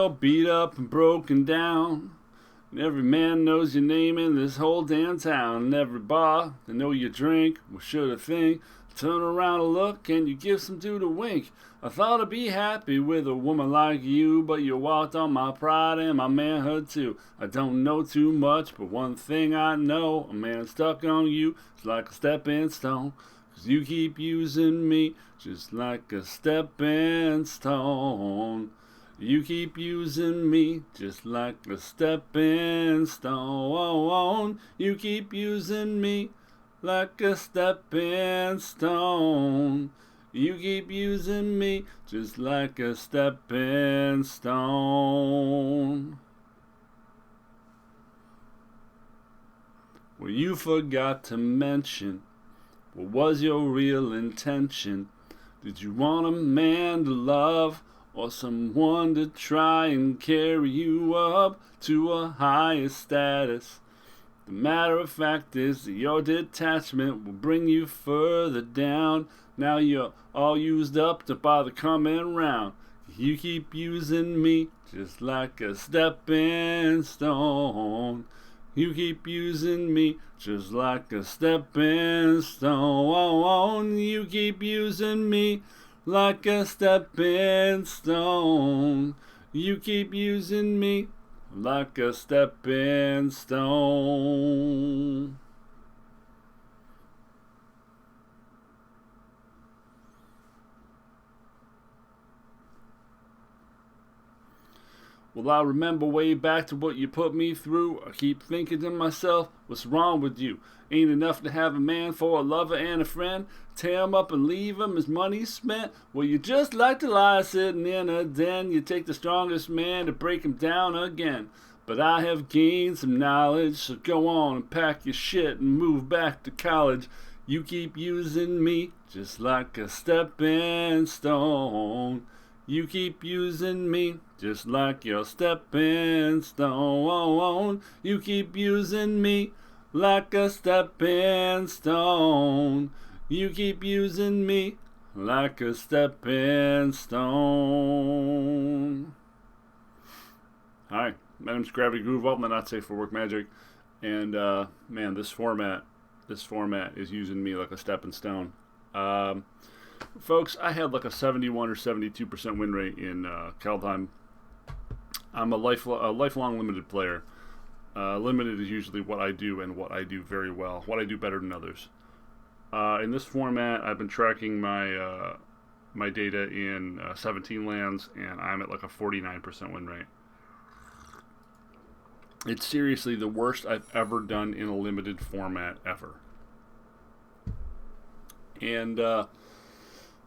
all beat up and broken down. And every man knows your name in this whole damn town. And every bar, they know you drink. What should I think? Turn around and look and you give some dude a wink. I thought I'd be happy with a woman like you, but you walked on my pride and my manhood too. I don't know too much, but one thing I know, a man stuck on you is like a stepping stone. 'Cause you keep using me just like a stepping stone. You keep using me just like a stepping stone. You keep using me like a stepping stone. You keep using me just like a stepping stone. Well, you forgot to mention, what was your real intention? Did you want a man to love, or someone to try and carry you up to a higher status? The matter of fact is that your detachment will bring you further down. Now you're all used up to bother coming round. You keep using me just like a stepping stone. You keep using me just like a stepping stone. You keep using me like a stepping stone. You keep using me like a stepping stone. Well, I remember way back to what you put me through. I keep thinking to myself, what's wrong with you? Ain't enough to have a man for a lover and a friend? Tear him up and leave him, his money's spent? Well, you just like to lie sitting in a den. You take the strongest man to break him down again. But I have gained some knowledge, so go on and pack your shit and move back to college. You keep using me just like a stepping stone. You keep using me just like your stepping stone. You keep using me like a stepping stone. You keep using me like a stepping stone. Hi, my name's Gravity Groove, welcome to Not Safe for Work Magic. And man, this format is using me like a stepping stone. Folks, I had like a 71 or 72% win rate in Kaldheim. I'm a lifelong limited player. Limited is usually what I do and what I do very well, what I do better than others. In this format, I've been tracking my my data in 17 lands, and I'm at like a 49% win rate. It's seriously the worst I've ever done in a limited format ever. And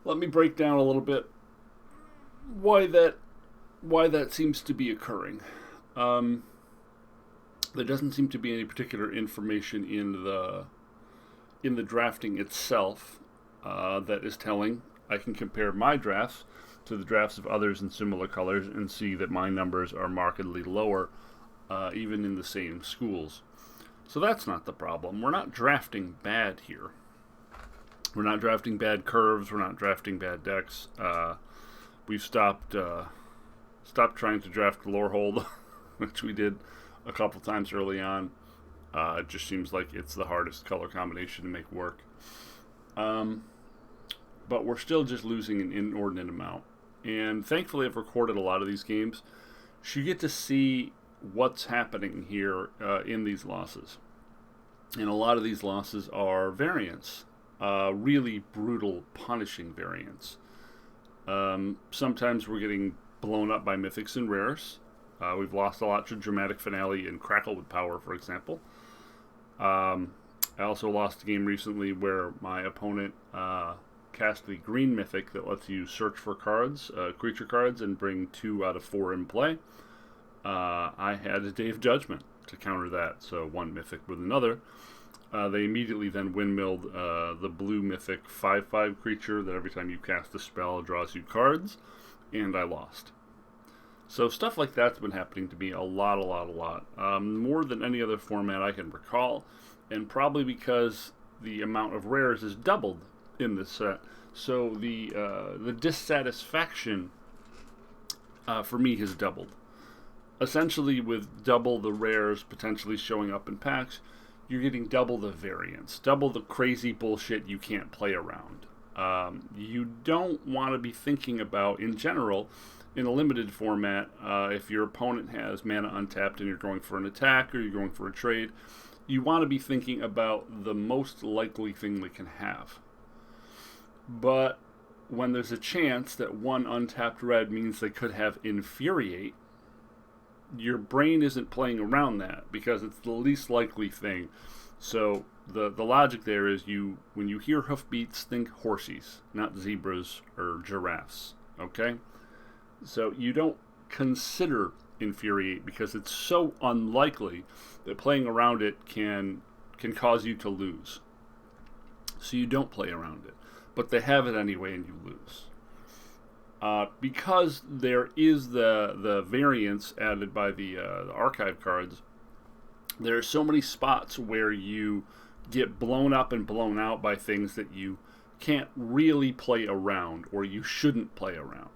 let me break down a little bit why that seems to be occurring. There doesn't seem to be any particular information in the drafting itself that is telling. I can compare my drafts to the drafts of others in similar colors and see that my numbers are markedly lower, even in the same schools. So that's not the problem. We're not drafting bad here. We're not drafting bad curves. We're not drafting bad decks. We've stopped trying to draft Lorehold, which we did a couple times early on. It just seems like it's the hardest color combination to make work. But we're still just losing an inordinate amount. And thankfully, I've recorded a lot of these games, so you get to see what's happening here in these losses. And a lot of these losses are variants. Really brutal, punishing variants. Sometimes we're getting blown up by mythics and rares. We've lost a lot to Dramatic Finale and Crackle with Power, for example. I also lost a game recently where my opponent cast the green mythic that lets you search for cards, creature cards, and bring 2 out of 4 in play. I had a Day of Judgment to counter that, so one mythic with another. They immediately then windmilled the blue mythic 5/5 creature that every time you cast a spell draws you cards, and I lost. So stuff like that's been happening to me a lot. More than any other format I can recall, and probably because the amount of rares is doubled in this set. So the dissatisfaction for me has doubled. essentially with double the rares potentially showing up in packs, you're getting double the variance, double the crazy bullshit you can't play around. You don't want to be thinking about, in general, in a limited format, if your opponent has mana untapped and you're going for an attack or you're going for a trade, you want to be thinking about the most likely thing they can have. But when there's a chance that one untapped red means they could have Infuriate, your brain isn't playing around that because it's the least likely thing. So the logic there is when you hear hoofbeats, think horsies, not zebras or giraffes. Okay? So you don't consider Infuriate because it's so unlikely that playing around it can cause you to lose. So you don't play around it. But they have it anyway and you lose. Because there is the variance added by the archive cards, there are so many spots where you get blown up and blown out by things that you can't really play around or you shouldn't play around.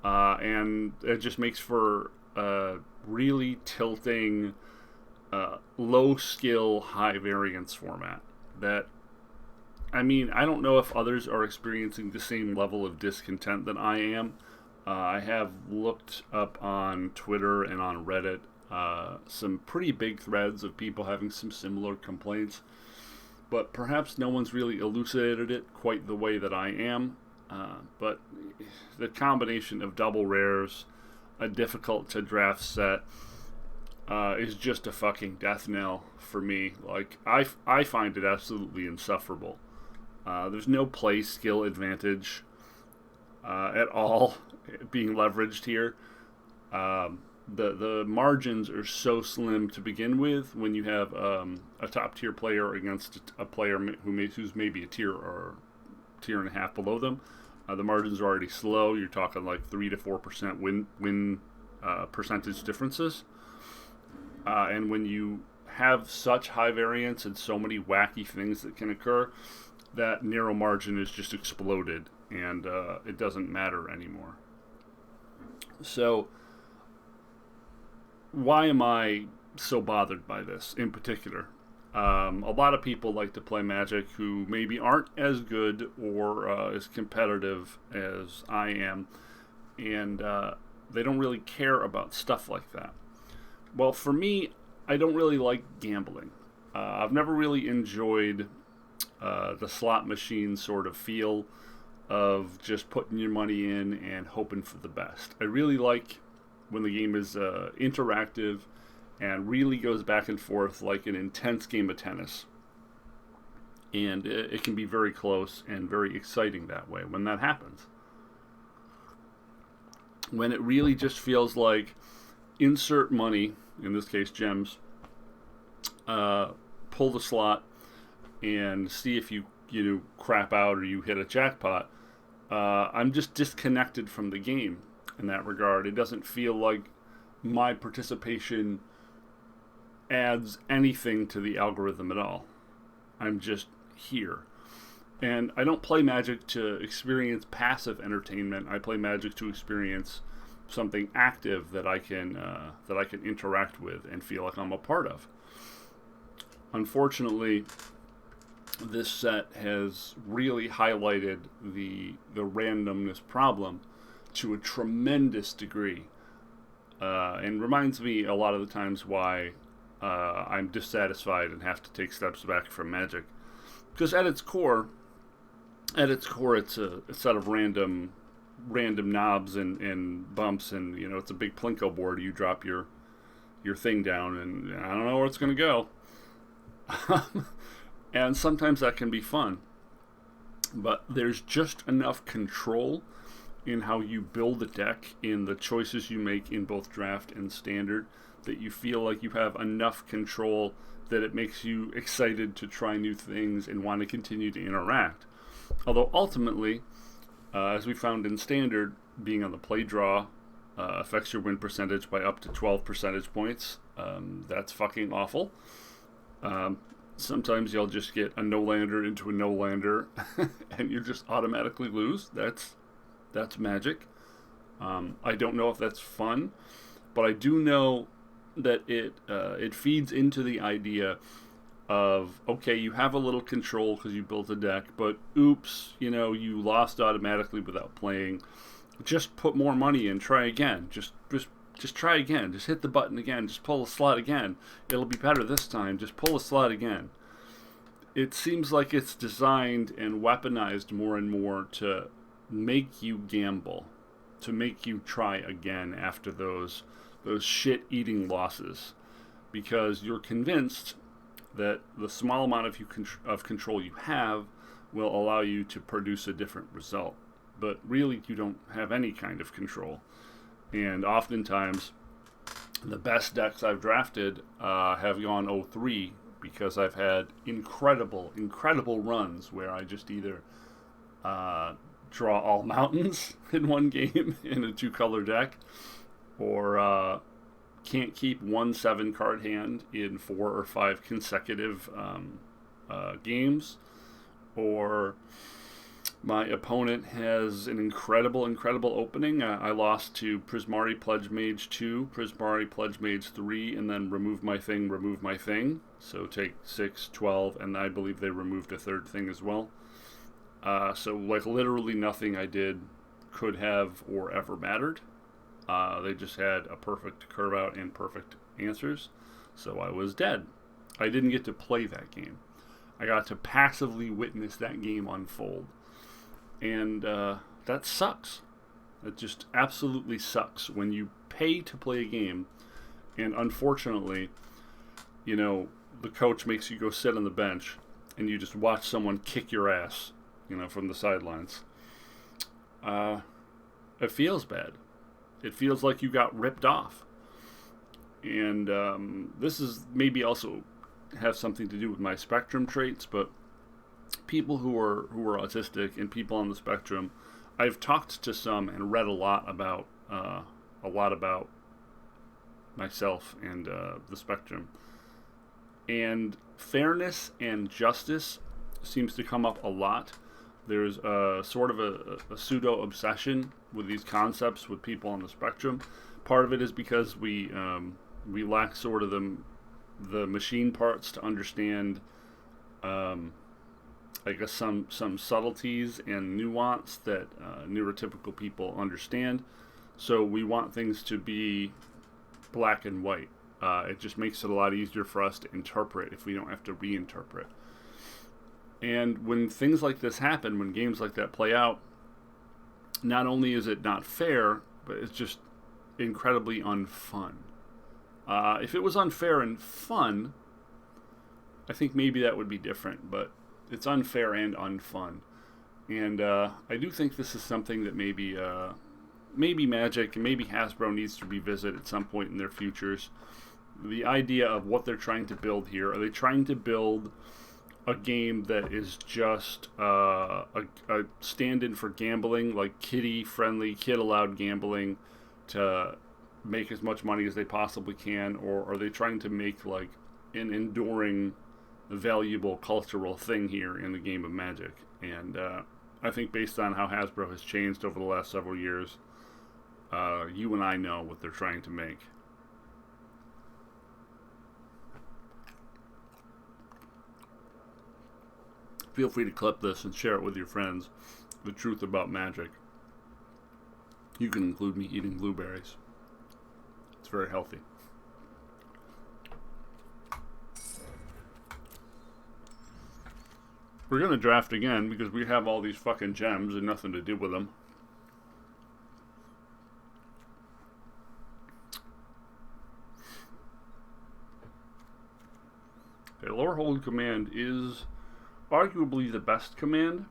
And it just makes for a really tilting, low skill, high variance format that, I mean, I don't know if others are experiencing the same level of discontent that I am. I have looked up on Twitter and on Reddit some pretty big threads of people having some similar complaints, but perhaps no one's really elucidated it quite the way that I am. But the combination of double rares, a difficult to draft set, is just a fucking death knell for me. Like, I find it absolutely insufferable. There's no play skill advantage at all being leveraged here. The margins are so slim to begin with when you have a top tier player against a player who's maybe a tier or tier and a half below them. The margins are already slow. You're talking like 3 to 4% win percentage differences. And when you have such high variance and so many wacky things that can occur, that narrow margin is just exploded, and it doesn't matter anymore. So, why am I so bothered by this in particular? A lot of people like to play Magic who maybe aren't as good or as competitive as I am, and they don't really care about stuff like that. Well, for me, I don't really like gambling. I've never really enjoyed the slot machine sort of feel of just putting your money in and hoping for the best. I really like when the game is interactive and really goes back and forth like an intense game of tennis. And it can be very close and very exciting that way when that happens. When it really just feels like insert money, in this case gems, pull the slot, and see if you crap out or you hit a jackpot. I'm just disconnected from the game in that regard. It doesn't feel like my participation adds anything to the algorithm at all. I'm just here. And I don't play Magic to experience passive entertainment. I play Magic to experience something active that I can interact with and feel like I'm a part of. Unfortunately, this set has really highlighted the randomness problem to a tremendous degree, and reminds me a lot of the times why I'm dissatisfied and have to take steps back from Magic. Because at its core, it's a set of random knobs and bumps, and it's a big plinko board. You drop your thing down, and I don't know where it's going to go. And sometimes that can be fun, but there's just enough control in how you build a deck, in the choices you make in both draft and standard, that you feel like you have enough control that it makes you excited to try new things and want to continue to interact. Although ultimately, as we found in standard, being on the play draw affects your win percentage by up to 12 percentage points. That's fucking awful. Sometimes you'll just get a no-lander into a no-lander and you just automatically lose. That's Magic. I don't know if that's fun, but I do know that it feeds into the idea of, okay, you have a little control because you built a deck, but oops, you lost automatically without playing. Just put more money in, try again. Just try again. Just hit the button again. Just pull the slot again. It'll be better this time. Just pull the slot again. It seems like it's designed and weaponized more and more to make you gamble, to make you try again after those shit-eating losses, because you're convinced that the small amount of control you have will allow you to produce a different result. But really, you don't have any kind of control. And oftentimes, the best decks I've drafted have gone 0-3 because I've had incredible runs where I just either draw all mountains in one game in a 2-color deck, or can't keep 1 7-card hand in 4 or 5 consecutive games, or my opponent has an incredible opening. I lost to Prismari Pledge Mage 2, Prismari Pledge Mage 3, and then remove my thing. So take 6, 12, and I believe they removed a third thing as well. So literally nothing I did could have or ever mattered. They just had a perfect curve out and perfect answers. So I was dead. I didn't get to play that game. I got to passively witness that game unfold. And that sucks. It just absolutely sucks when you pay to play a game, and unfortunately, the coach makes you go sit on the bench and you just watch someone kick your ass, from the sidelines. It feels bad. It feels like you got ripped off. And this is maybe also have something to do with my spectrum traits, but people who are autistic and people on the spectrum, I've talked to some and read a lot about myself and the spectrum. And fairness and justice seems to come up a lot. There's a sort of a pseudo obsession with these concepts with people on the spectrum. Part of it is because we lack sort of the machine parts to understand, I guess, some subtleties and nuance that neurotypical people understand. So we want things to be black and white. It just makes it a lot easier for us to interpret if we don't have to reinterpret. And when things like this happen, when games like that play out, not only is it not fair, but it's just incredibly unfun. If it was unfair and fun, I think maybe that would be different, but it's unfair and unfun. And I do think this is something that maybe Magic and maybe Hasbro needs to revisit at some point in their futures. The idea of what they're trying to build here. Are they trying to build a game that is just a stand-in for gambling, like kiddie-friendly, kid-allowed gambling to make as much money as they possibly can? Or are they trying to make like an enduring, valuable cultural thing here in the game of Magic? And I think based on how Hasbro has changed over the last several years, you and I know what they're trying to make. Feel free to clip this and share it with your friends, the truth about Magic. You can include me eating blueberries. It's very healthy. We're going to draft again because we have all these fucking gems and nothing to do with them. Okay, Lower Hold command is arguably the best command.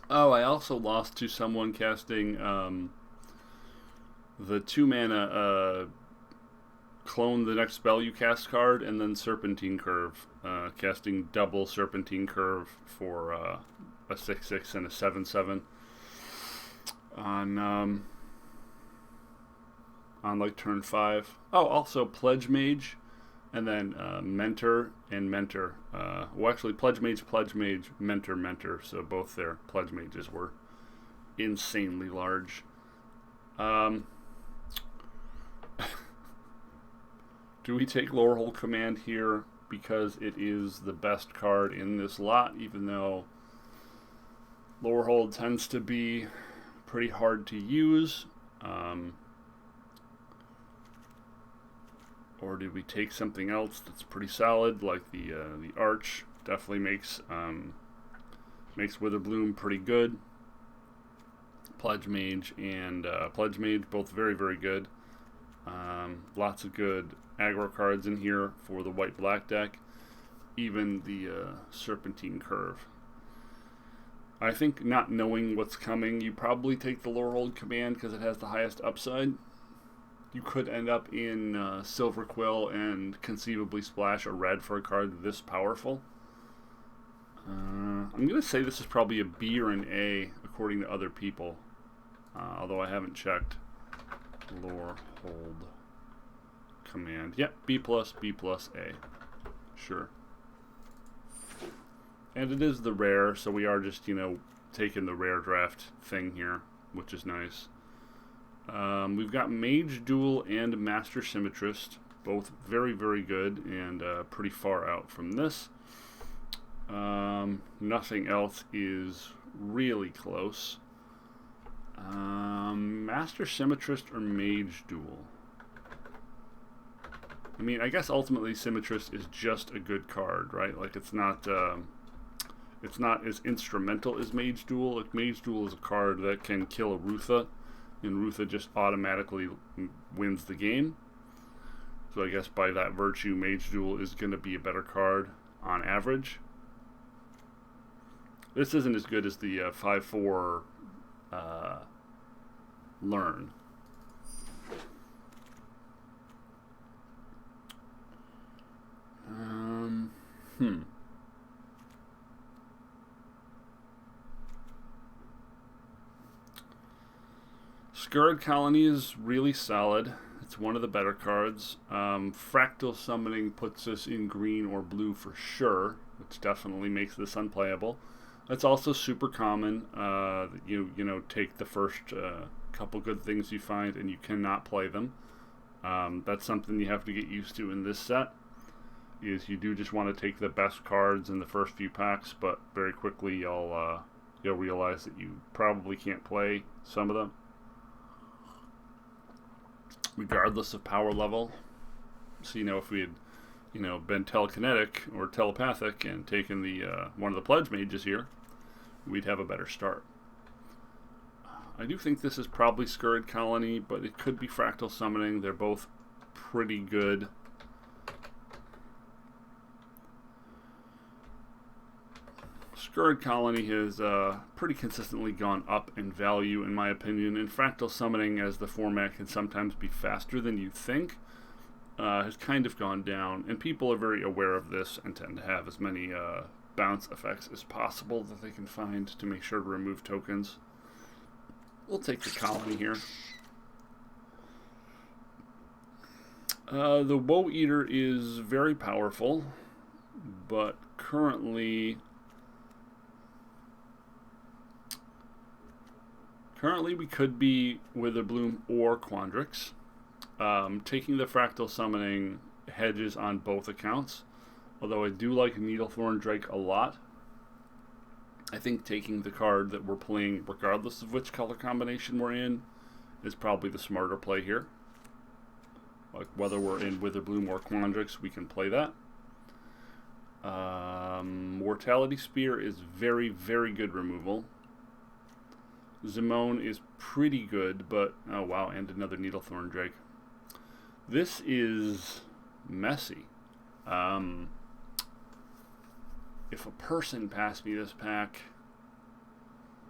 Oh, I also lost to someone casting the 2-mana clone the next spell you cast card, and then Serpentine Curve, casting double Serpentine Curve for a 6/6 and a 7/7 on like turn 5. Oh, also Pledge Mage And then Mentor and Mentor. Well, actually, Pledge Mage, Mentor, Mentor. So both their Pledge Mages were insanely large. Do we take Lowerhold Command here because it is the best card in this lot, even though Lowerhold tends to be pretty hard to use? Or do we take something else that's pretty solid, like the Arch? Definitely makes Witherbloom pretty good. Pledge Mage and Pledge Mage, both very, very good. Lots of good aggro cards in here for the white-black deck. Even the Serpentine Curve. I think not knowing what's coming, you probably take the Lowerhold Command because it has the highest upside. You could end up in Silver Quill and conceivably splash a red for a card this powerful. I'm going to say this is probably a B or an A according to other people, although I haven't checked. Lowerhold Command. Yep, B+, B+, A. Sure. And it is the rare, so we are just, taking the rare draft thing here, which is nice. We've got Mage Duel and Master Symmetrist, both very, very good and pretty far out from this. Nothing else is really close. Master Symmetrist or Mage Duel? I mean, I guess ultimately Symmetrist is just a good card, right? Like, it's not as instrumental as Mage Duel. Like, Mage Duel is a card that can kill a Rutha, and Rutha just automatically wins the game. So I guess by that virtue, Mage Duel is going to be a better card on average. This isn't as good as the 5/4 Learn. Scurrid Colony is really solid. It's one of the better cards. Fractal Summoning puts us in green or blue for sure, which definitely makes this unplayable. It's also super common. You take the first couple good things you find and you cannot play them. That's something you have to get used to in this set. Is you do just want to take the best cards in the first few packs, but very quickly you'll realize that you probably can't play some of them, regardless of power level. So if we had been telekinetic or telepathic and taken the one of the Pledge Mages here, we'd have a better start. I do think this is probably Scurrid Colony, but it could be Fractal Summoning. They're both pretty good. Scurrid Colony has pretty consistently gone up in value, in my opinion, and Fractal Summoning, as the format can sometimes be faster than you think, has kind of gone down, and people are very aware of this and tend to have as many bounce effects as possible that they can find to make sure to remove tokens. We'll take the Colony here. The Woe Eater is very powerful, but currently we could be Witherbloom or Quandrix. Taking the Fractal Summoning hedges on both accounts, although I do like Needlethorn Drake a lot. I think taking the card that we're playing, regardless of which color combination we're in, is probably the smarter play here. Like, whether we're in Witherbloom or Quandrix, we can play that. Mortality Spear is very, very good removal. Zimone is pretty good, but oh wow, and another Needlethorn Drake. This is messy. If a person passed me this pack,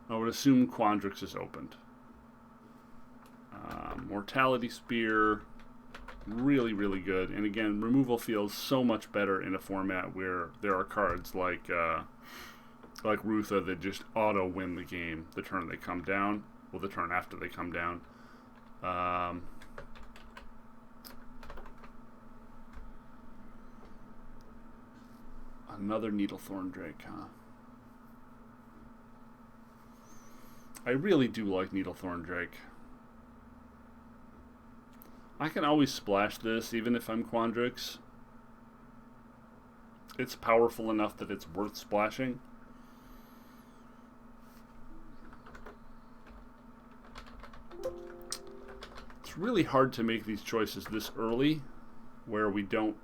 I would assume Quandrix is opened. Mortality Spear, really, really good. And again, removal feels so much better in a format where there are cards like Rutha that just auto-win the game the turn they come down, well, the turn after they come down. Another Needlethorn Drake, huh? I really do like Needlethorn Drake. I can always splash this even if I'm Quandrix. It's powerful enough that it's worth splashing. It's really hard to make these choices this early, where we don't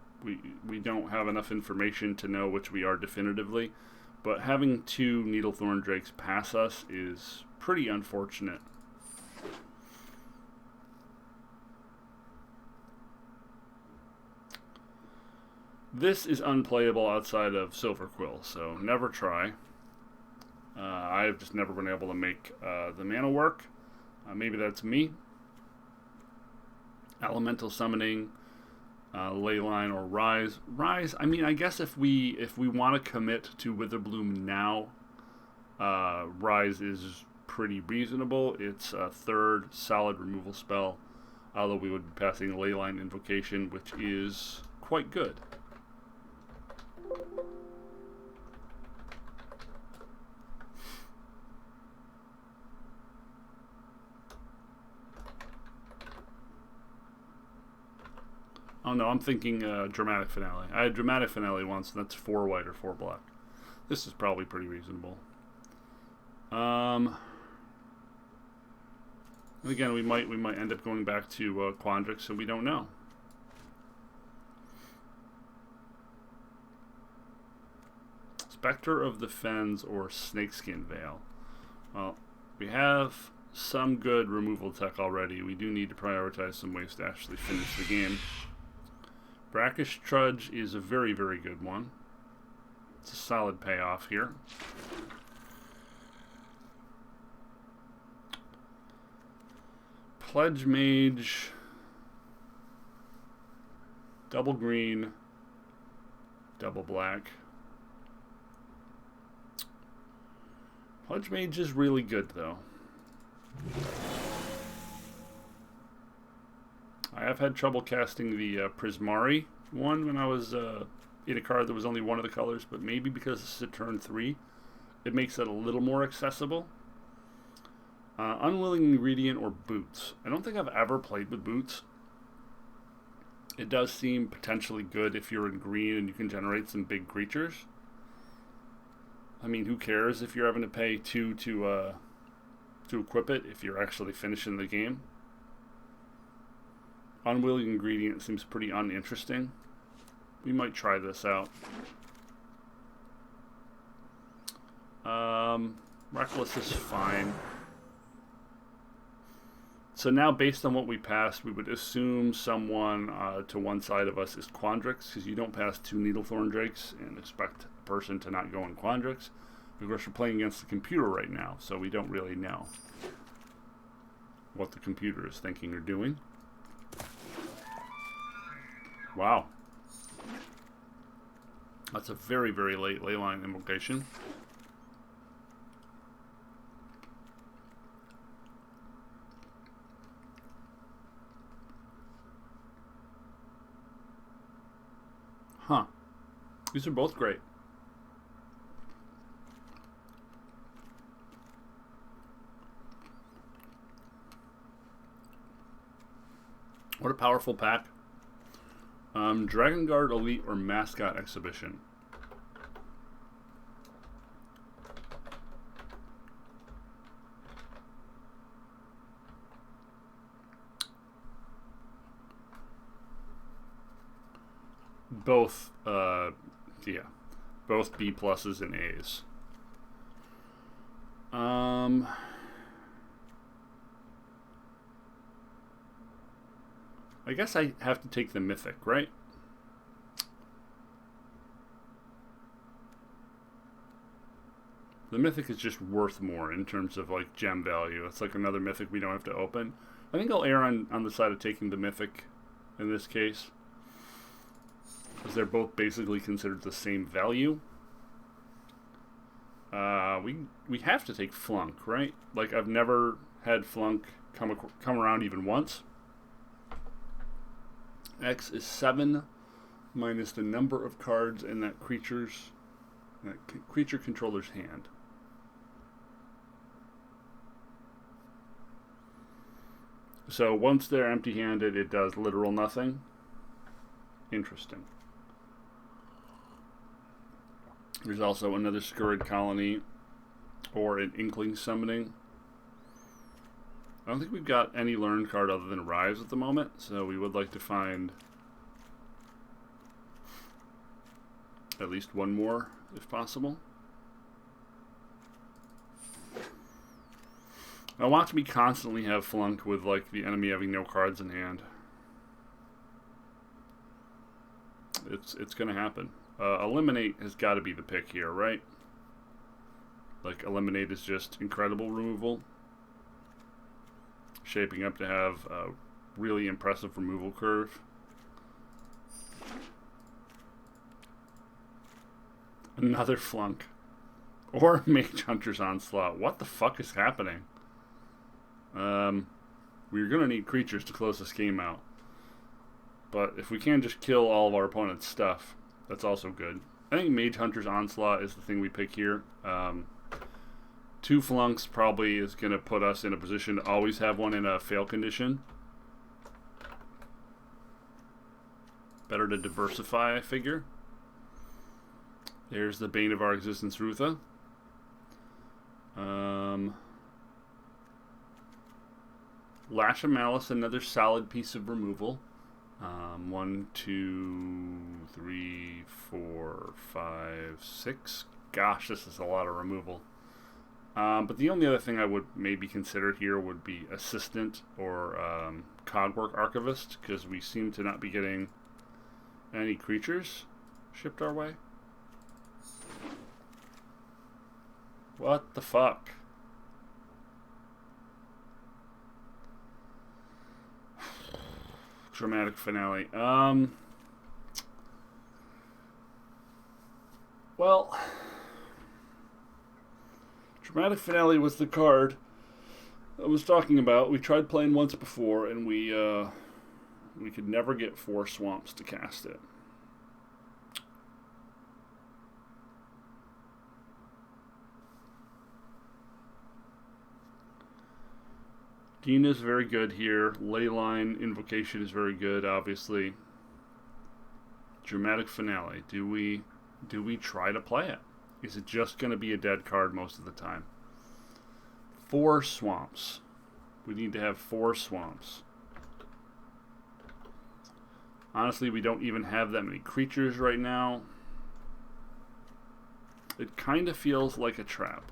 have enough information to know which we are definitively. But having two Needlethorn Drakes pass us is pretty unfortunate. This is unplayable outside of Silver Quill, so never try. I've just never been able to make the mana work. Maybe that's me. Elemental Summoning, Leyline, or Rise. Rise, I mean, I guess if we want to commit to Witherbloom now, Rise is pretty reasonable. It's a third solid removal spell, although we would be passing Leyline Invocation, which is quite good. Oh no, I'm thinking Dramatic Finale. I had Dramatic Finale once, and that's 4 white or 4 black. This is probably pretty reasonable. Again, we might end up going back to Quandrix, so we don't know. Spectre of the Fens or Snakeskin Veil. Well, we have some good removal tech already. We do need to prioritize some ways to actually finish the game. Brackish Trudge is a very, very good one. It's a solid payoff here. Pledge Mage, double green, double black. Pledge Mage is really good, though. I have had trouble casting the Prismari one when I was in a card that was only one of the colors, but maybe because this is a turn 3, it makes it a little more accessible. Unwilling Ingredient or Boots. I don't think I've ever played with Boots. It does seem potentially good if you're in green and you can generate some big creatures. I mean, who cares if you're having to pay 2 to equip it if you're actually finishing the game? Unwilling Ingredient seems pretty uninteresting. We might try this out. Reckless is fine. So now, based on what we passed, we would assume someone to one side of us is Quandrix, because you don't pass 2 Needlethorn Drakes and expect a person to not go in Quandrix. Of course, we're playing against the computer right now, so we don't really know what the computer is thinking or doing. Wow. That's a very, very late Leyline Invocation. Huh. These are both great. What a powerful pack. Dragon Guard Elite or Mascot Exhibition. Both, yeah, both B pluses and A's. I guess I have to take the Mythic, right? The Mythic is just worth more in terms of like gem value. It's like another Mythic we don't have to open. I think I'll err on the side of taking the Mythic in this case, because they're both basically considered the same value. We have to take Flunk, right? Like, I've never had Flunk come around even once. X is 7 minus the number of cards in that creature's creature controller's hand. So once they're empty-handed, it does literal nothing. Interesting. There's also another Scurrid Colony or an Inkling Summoning. I don't think we've got any learned card other than Rise at the moment, so we would like to find at least one more if possible. Now watch me constantly have flunk with like the enemy having no cards in hand. It's gonna happen. Eliminate has got to be the pick here, right? Like Eliminate is just incredible removal. Shaping up to have a really impressive removal curve. Another flunk. Or Mage Hunter's Onslaught. What the fuck is happening? We're going to need creatures to close this game out. But if we can just kill all of our opponent's stuff, that's also good. I think Mage Hunter's Onslaught is the thing we pick here. 2 flunks probably is going to put us in a position to always have one in a fail condition. Better to diversify, I figure. There's the Bane of Our Existence, Rutha. Lash of Malice, another solid piece of removal. 1, 2, 3, 4, 5, 6. Gosh, this is a lot of removal. But the only other thing I would maybe consider here would be Assistant or Cogwork Archivist, because we seem to not be getting any creatures shipped our way. What the fuck? Dramatic Finale. Well, Dramatic Finale was the card I was talking about. We tried playing once before, and we could never get 4 swamps to cast it. Dina is very good here. Leyline Invocation is very good, obviously. Dramatic Finale. Do we try to play it? Is it just going to be a dead card most of the time? 4 swamps. We need to have 4 swamps. Honestly, we don't even have that many creatures right now. It kind of feels like a trap.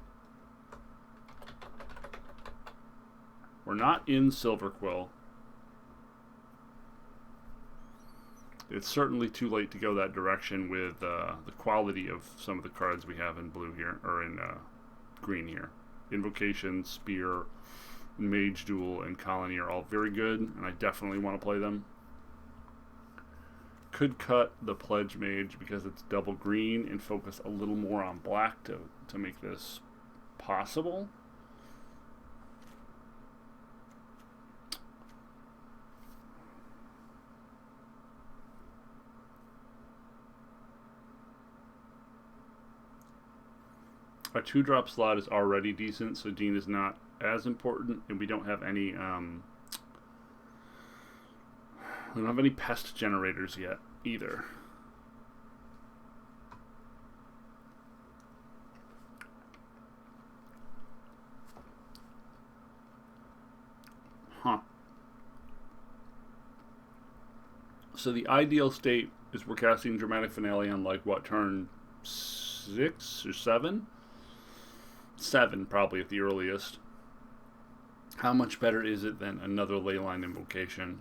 We're not in Silverquill. It's certainly too late to go that direction with the quality of some of the cards we have in blue here, or in green here. Invocation, Spear, Mage Duel, and Colony are all very good, and I definitely want to play them. Could cut the Pledge Mage because it's double green and focus a little more on black to make this possible. Our 2-drop slot is already decent, so Dean is not as important, and we don't have any pest generators yet either. Huh. So the ideal state is we're casting Dramatic Finale on like what, turn 6 or 7? 7 probably at the earliest. How much better is it than another Leyline Invocation?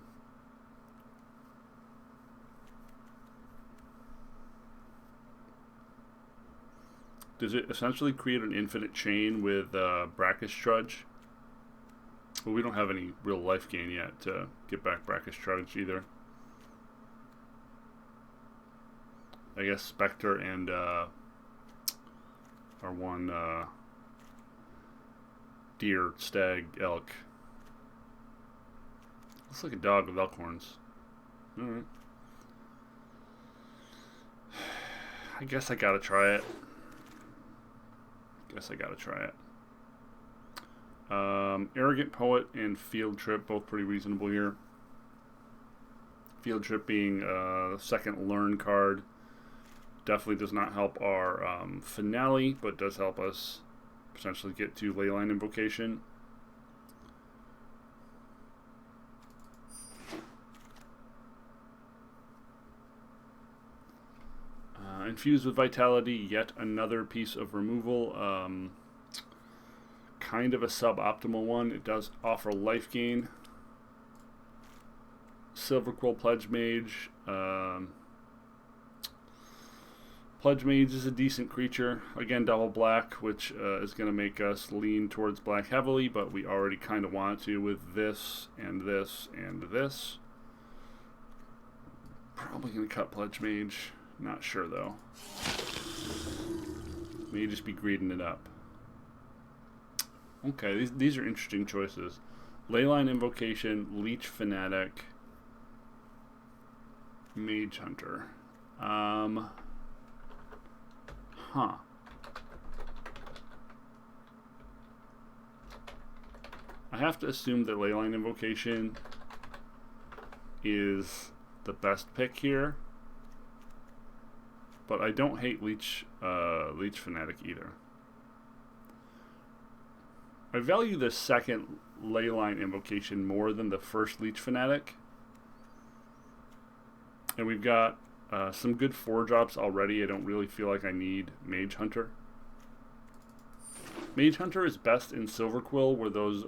Does it essentially create an infinite chain with Brackish Trudge? Well, we don't have any real life gain yet to get back Brackish Trudge either. I guess Spectre and our one deer, stag, elk. Looks like a dog with elk horns. Alright. I guess I gotta try it. Guess I gotta try it. Arrogant Poet and Field Trip, both pretty reasonable here. Field Trip being the second learn card. Definitely does not help our finale, but does help us potentially get to Leyline Invocation. Infused with Vitality, yet another piece of removal. Kind of a suboptimal one. It does offer life gain. Silverquill Pledge Mage. Pledge Mage is a decent creature. Again, double black, which is going to make us lean towards black heavily, but we already kind of want to with this and this and this. Probably going to cut Pledge Mage. Not sure, though. May just be greeding it up. Okay, these are interesting choices. Leyline Invocation, Leech Fanatic, Mage Hunter. I have to assume that Leyline Invocation is the best pick here, but I don't hate Leech Fanatic either. I value the second Leyline Invocation more than the first Leech Fanatic. And we've got some good 4-drops already. I don't really feel like I need Mage Hunter. Mage Hunter is best in Silverquill, where those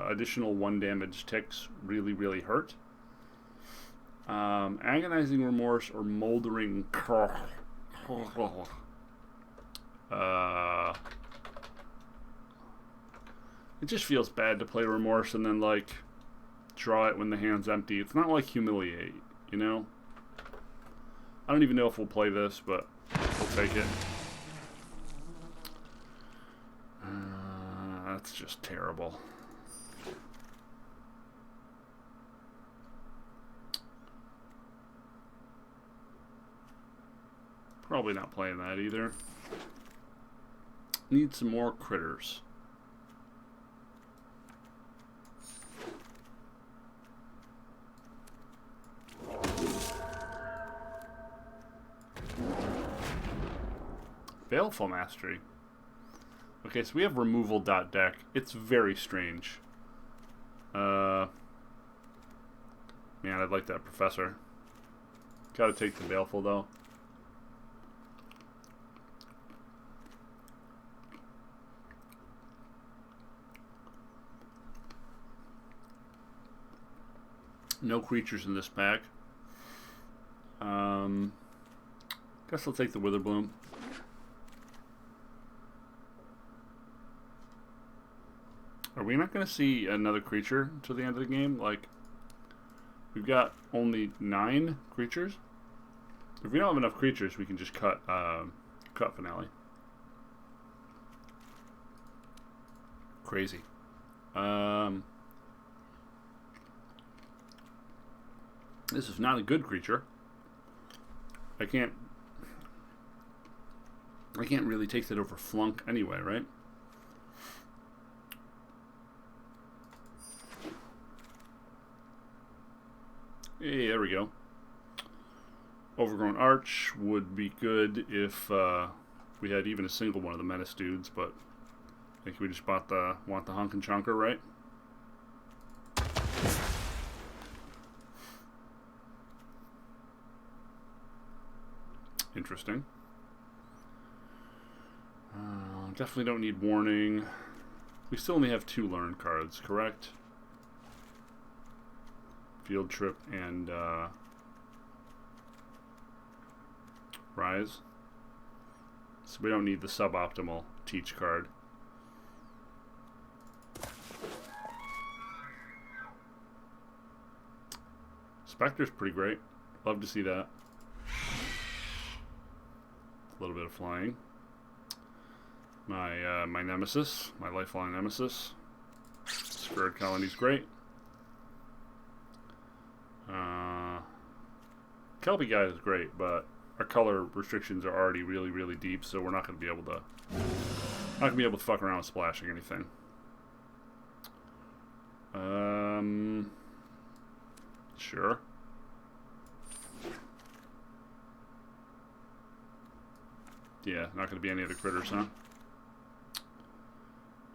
additional 1 damage ticks really, really hurt. Agonizing Remorse or Moldering it just feels bad to play Remorse and then, like, draw it when the hand's empty. It's not like Humiliate, you know? I don't even know if we'll play this, but we'll take it. That's just terrible. Probably not playing that either. Need some more critters. Baleful Mastery. Okay, so we have removal deck. It's very strange. Man, I'd like that Professor. Gotta take the Baleful, though. No creatures in this pack. Guess I'll take the Witherbloom. Are we not going to see another creature until the end of the game? Like, we've got only 9 creatures. If we don't have enough creatures, we can just cut Finale. Crazy. This is not a good creature. I can't really take that over Flunk anyway, right? Hey, there we go. Overgrown Arch would be good if we had even a single one of the Menace dudes, but I think we just want the Hunk and Chunker, right? Interesting. Definitely don't need Warning. We still only have 2 Learn cards, correct? Field Trip and Rise. So we don't need the suboptimal Teach card. Spectre's pretty great. Love to see that. A little bit of flying. My nemesis, my lifelong nemesis. Spirit Colony's great. Kelpie guy is great, but our color restrictions are already really, really deep, so we're not going to be able to Not gonna be able to fuck around with splashing anything. Sure. Yeah, not gonna be any of the critters, huh?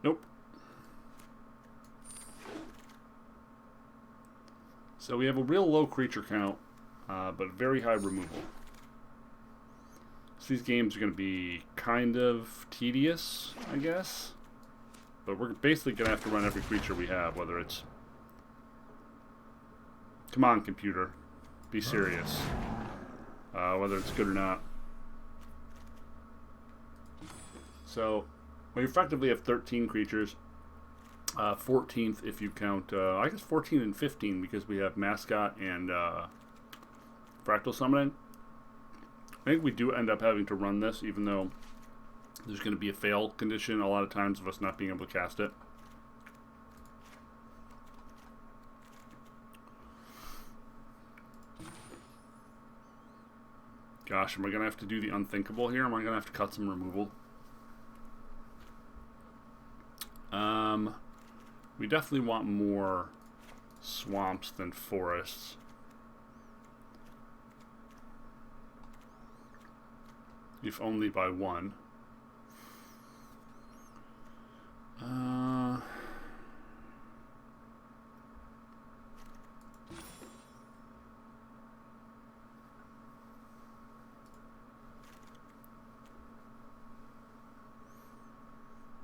Nope. So we have a real low creature count, but very high removal. So these games are going to be kind of tedious, I guess. But we're basically going to have to run every creature we have, whether it's... Come on, computer. Be serious. Whether it's good or not. So, we effectively have 13 creatures. 14th if you count, I guess 14 and 15 because we have Mascot and Fractal Summoning. I think we do end up having to run this, even though there's going to be a fail condition a lot of times of us not being able to cast it. Gosh, am I going to have to do the unthinkable here? Am I going to have to cut some removal? We definitely want more swamps than forests. If only by one. I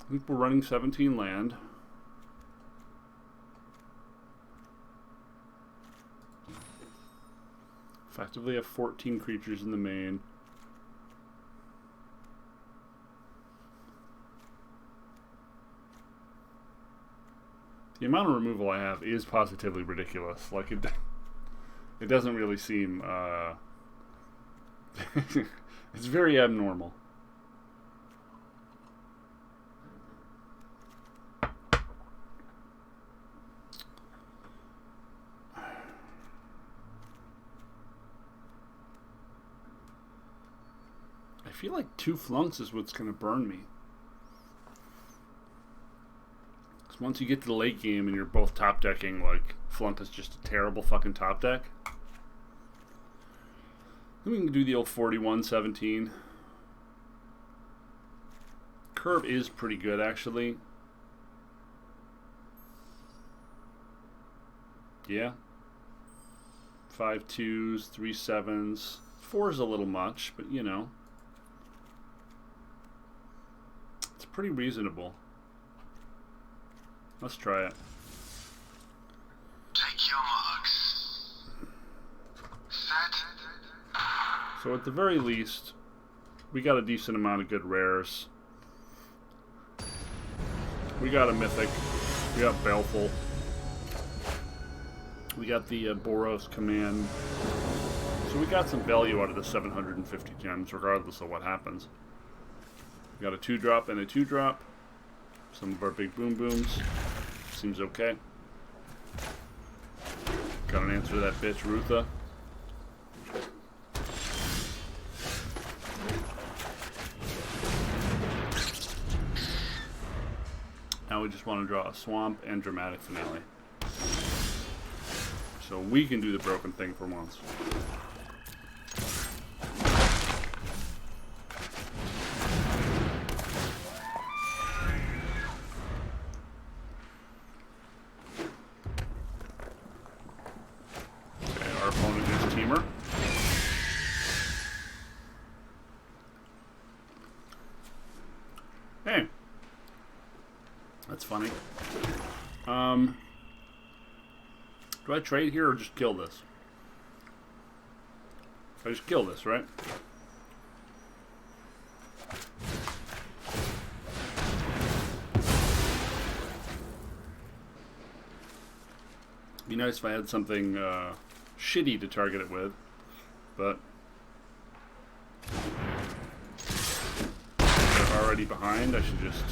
think we're running 17 land. Effectively have 14 creatures in the main. The amount of removal I have is positively ridiculous. Like, it doesn't really seem, it's very abnormal. I feel like 2 flunks is what's going to burn me. Because once you get to the late game and you're both top decking, like, flunk is just a terrible fucking top deck. Then we can do the old 41-17. Curve is pretty good, actually. Yeah. 5 2s, 3 7s. 4 is a little much, but you know. It's pretty reasonable. Let's try it. Take your marks. Set. So at the very least, we got a decent amount of good rares. We got a mythic. We got Baleful. We got the Boros command. So we got some value out of the 750 gems, regardless of what happens. We got a 2-drop and a 2-drop. Some of our big boom booms. Seems okay. Got an answer to that bitch, Rutha. Now we just want to draw a swamp and dramatic finale. So we can do the broken thing for once. Okay, our opponent is Teamer. Hey. That's funny. Do I trade here or just kill this? I just kill this, right? Be nice if I had something shitty to target it with, but they're already behind. I should just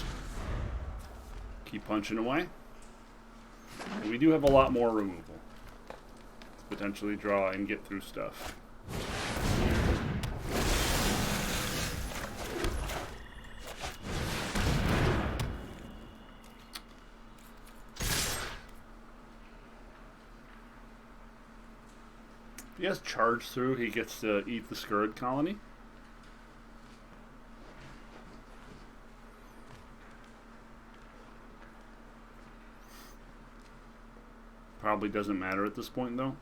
keep punching away. And we do have a lot more removal to potentially draw and get through stuff. If he has charge through, he gets to eat the Scourge Colony. Probably doesn't matter at this point, though.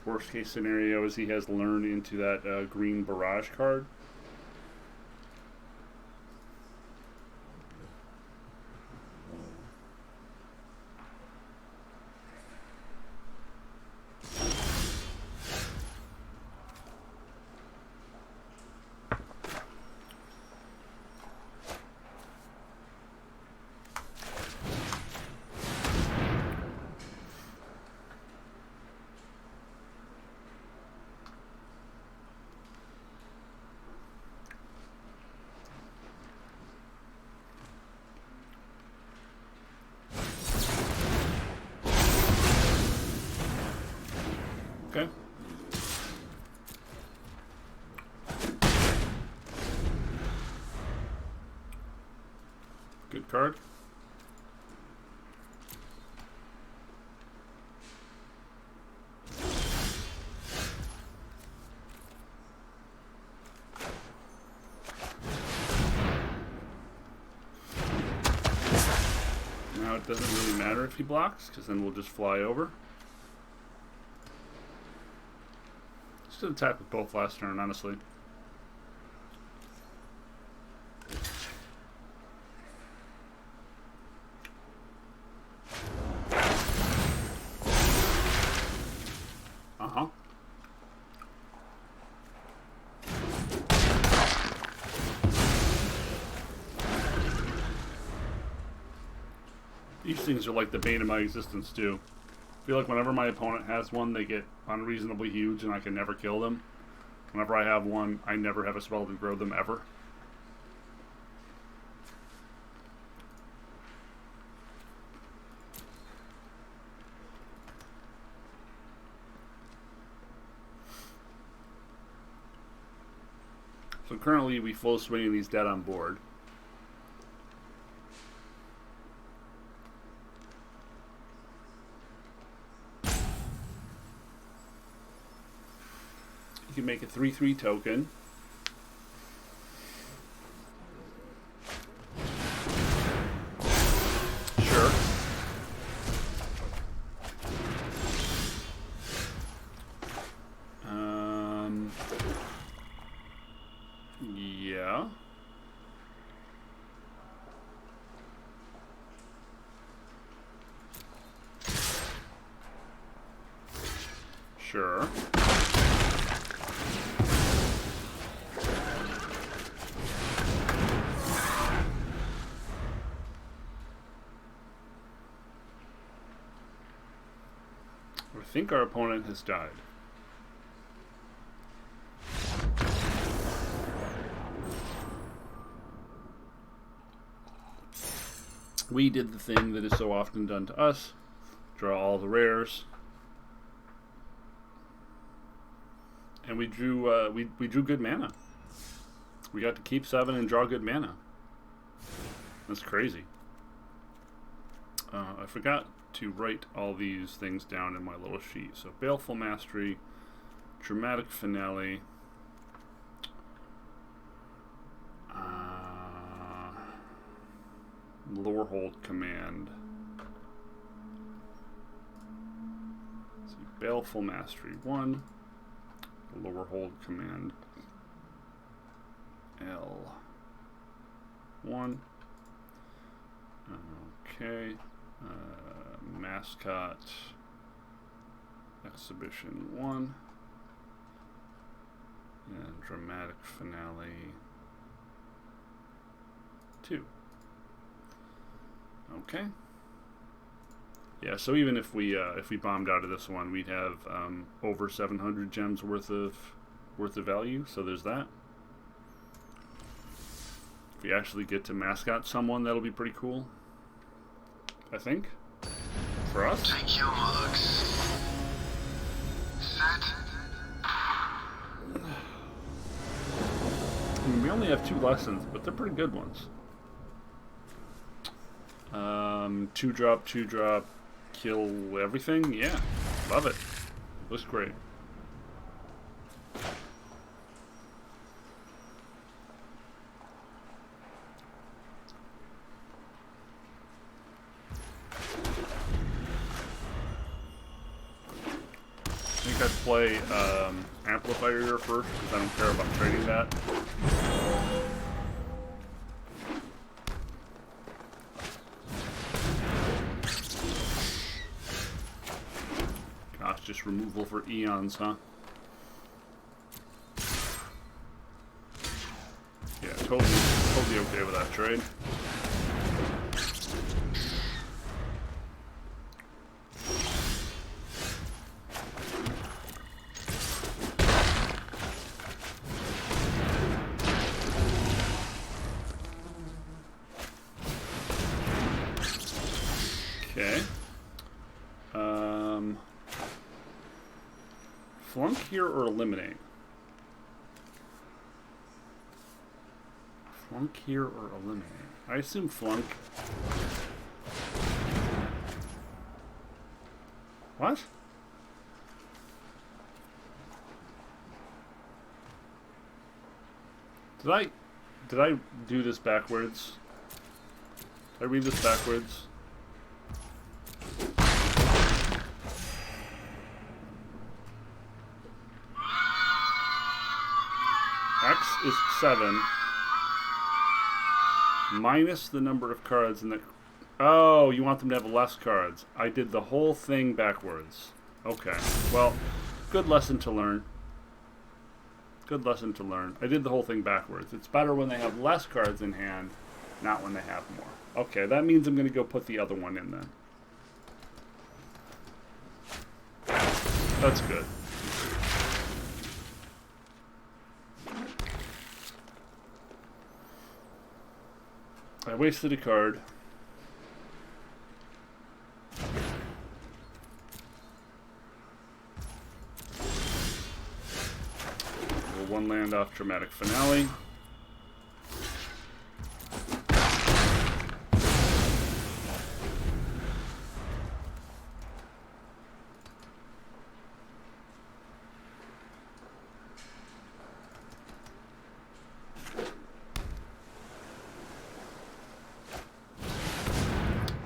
Worst case scenario is he has learned into that green barrage card. Okay. Good card. Now it doesn't really matter if he blocks, because then we'll just fly over. Just attack with both last turn, honestly. Uh-huh. These things are like the bane of my existence, too. I feel like whenever my opponent has one, they get unreasonably huge and I can never kill them. Whenever I have one, I never have a spell to grow them ever. So currently we full swinging these dead on board. You can make a 3/3 token. Sure. Yeah. Sure. I think our opponent has died. We did the thing that is so often done to us. Draw all the rares. And we drew we drew good mana. We got to keep 7 and draw good mana. That's crazy. I forgot to write all these things down in my little sheet. So Baleful Mastery, Dramatic Finale, Lower Hold Command. Let's see, Baleful Mastery 1, Lower Hold Command L1. Okay. Mascot Exhibition 1 and Dramatic Finale 2. Okay. Yeah, so even if we bombed out of this one, we'd have over 700 gems worth of value. So there's that. If we actually get to mascot someone, that'll be pretty cool. I think. For us. Take your marks. Set. I mean, we only have 2 lessons, but they're pretty good ones. 2-drop, 2-drop, kill everything. Yeah, love it. Looks great. I think I'd play Amplifier here first because I don't care about trading that. Gosh, just removal for eons, huh? Yeah, totally okay with that trade. Okay. Flunk here or eliminate? Flunk here or eliminate? I assume flunk. What? Did I do this backwards? Did I read this backwards? X is 7 minus the number of cards in the... Oh, you want them to have less cards. I did the whole thing backwards. Okay, well, good lesson to learn. Good lesson to learn. I did the whole thing backwards. It's better when they have less cards in hand, not when they have more. Okay, that means I'm going to go put the other one in then. That's good. I wasted a card. Roll 1 land off Dramatic Finale.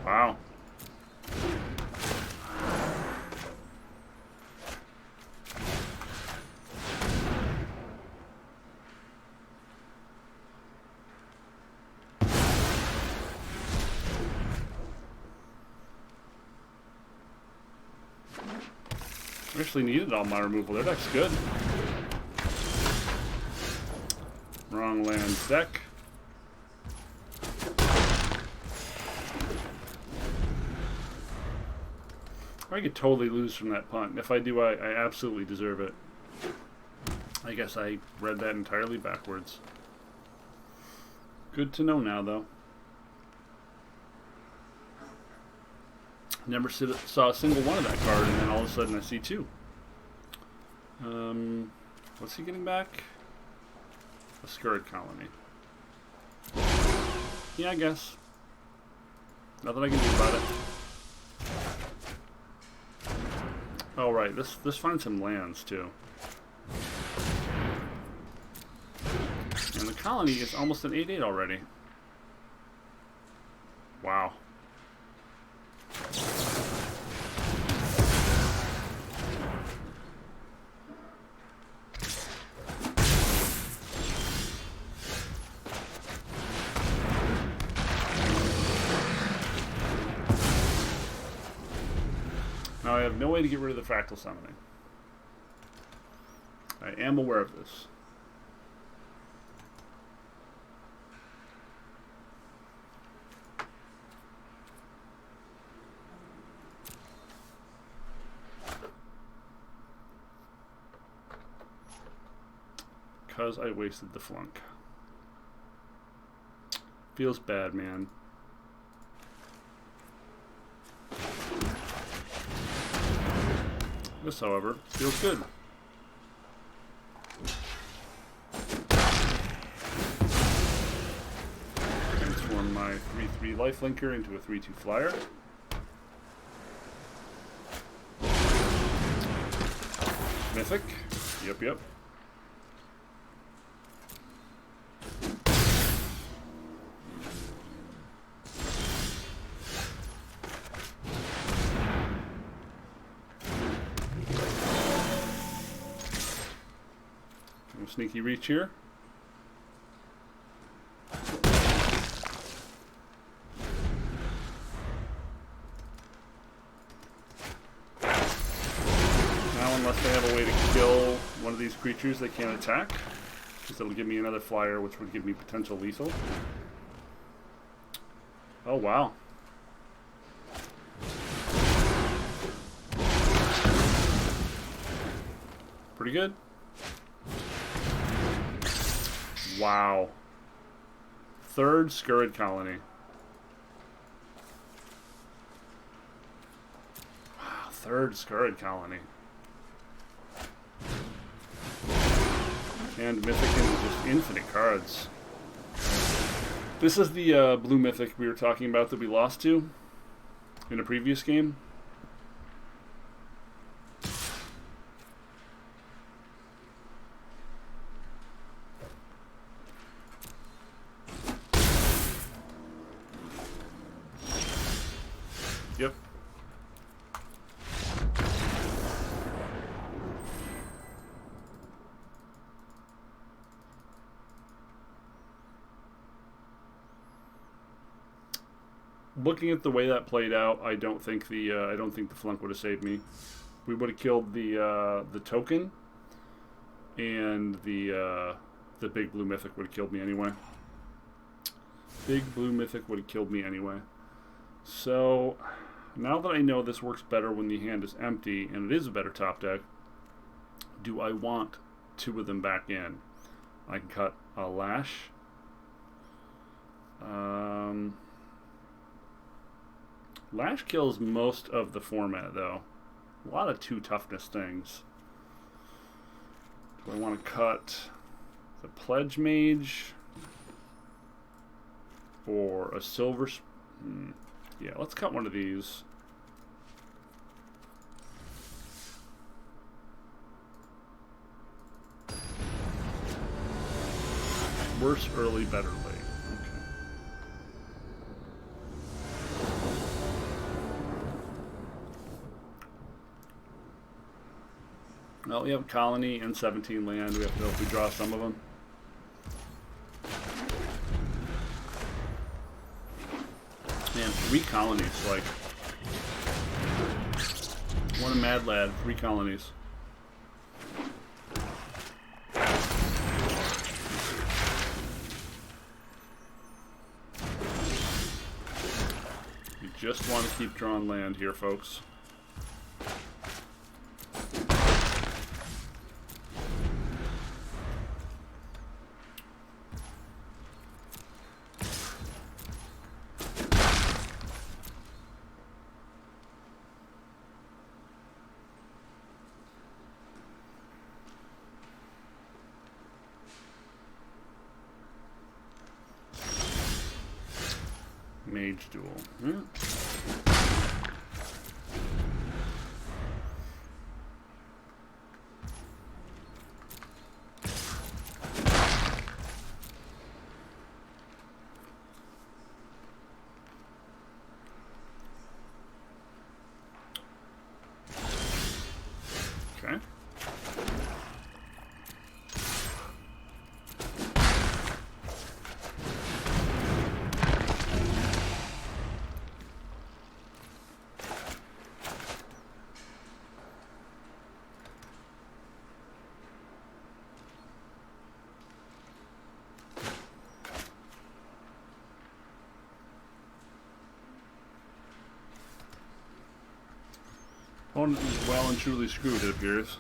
Wow. I actually needed all my removal. Their deck's good. Wrong lands deck. I could totally lose from that punt. If I do, I absolutely deserve it. I guess I read that entirely backwards. Good to know now, though. Never saw a single one of that card, and then all of a sudden I see 2. What's he getting back? A Scourge Colony. Yeah, I guess. Nothing I can do about it. Oh, right. This finds some lands, too. And the colony is almost an 8/8 already. Wow. Now I have no way to get rid of the fractal summoning. I am aware of this. Because I wasted the flunk. Feels bad, man. This, however, feels good. Transform my 3/3 lifelinker into a 3/2 flyer. Mythic. Yep. Sneaky reach here. Now, unless they have a way to kill one of these creatures they can't attack, because it'll give me another flyer, which would give me potential lethal. Oh, wow. Pretty good. Wow. Third Scurrid Colony. Wow, third Scurrid Colony. And Mythic and just infinite cards. This is the blue Mythic we were talking about that we lost to in a previous game. Yep. Looking at the way that played out, I don't think the flunk would have saved me. We would have killed the token, and the big blue Mythic would have killed me anyway. Big blue Mythic would have killed me anyway. So, now that I know this works better when the hand is empty, and it is a better top deck, do I want two of them back in? I can cut a Lash. Lash kills most of the format, though. A lot of 2 toughness things. Do I want to cut the Pledge Mage? Or a Silver... Yeah, let's cut one of these. Worse early, better late. Okay. Well, we have a colony and 17 land. We have to hope we draw some of them. Man, 3 colonies, like... What a mad lad, 3 colonies. You just want to keep drawing land here, folks. Mage Duel. Okay. Opponent is well and truly screwed, it appears.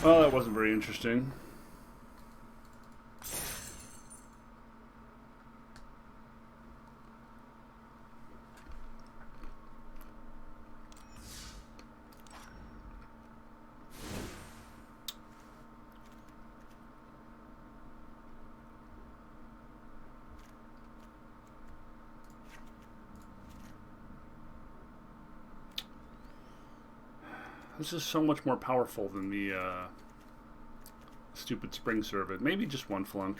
Well, that wasn't very interesting. This is so much more powerful than the stupid spring servant. Maybe just one flunk.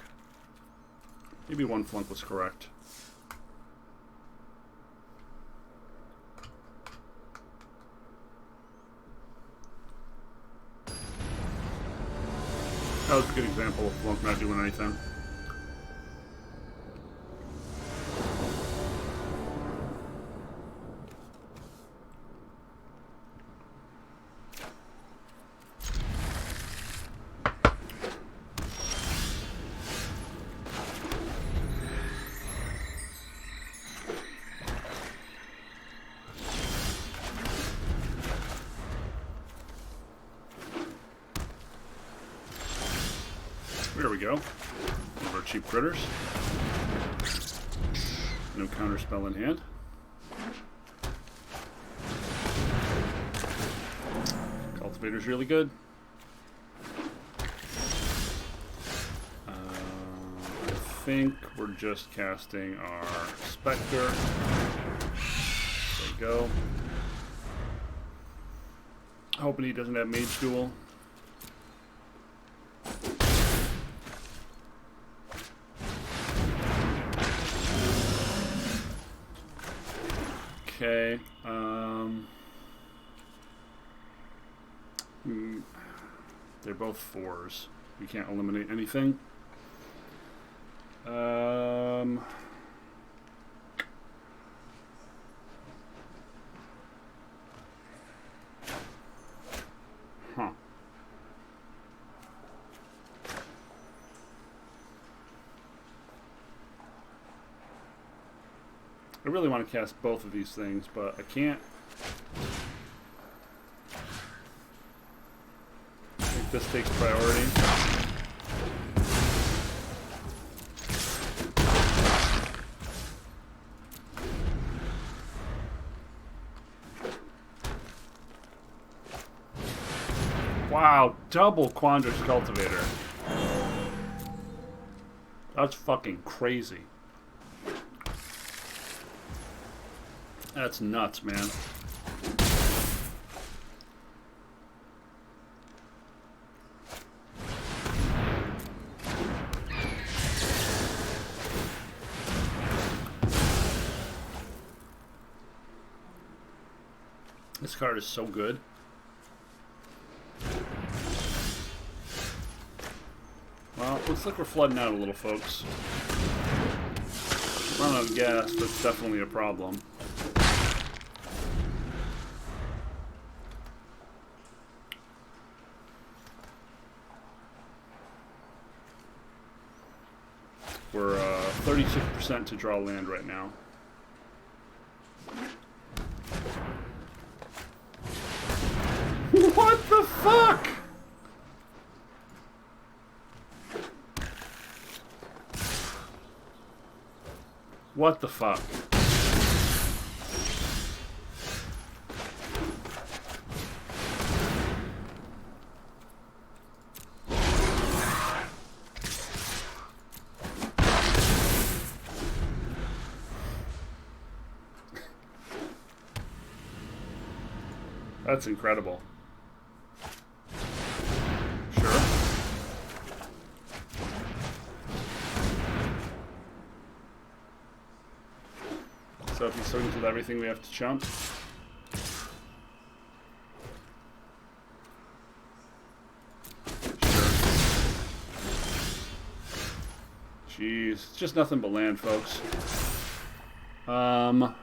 Maybe one flunk was correct. That was a good example of flunk not doing anything. There we go. One of our cheap critters. No counter spell in hand. Cultivator's really good. I think we're just casting our Spectre. There we go. Hoping he doesn't have Mage Duel. Okay, they're both 4s. We can't eliminate anything. Huh. I really want to cast both of these things, but I can't. I think this takes priority. Wow, double Quandra's Cultivator. That's fucking crazy. That's nuts, man. This card is so good. Well, looks like we're flooding out a little, folks. Running out of gas, that's definitely a problem. We're 36% to draw land right now. What the fuck? What the fuck? That's incredible. Sure. So if he swings with everything, we have to chump. Sure. Jeez, it's just nothing but land, folks. Let's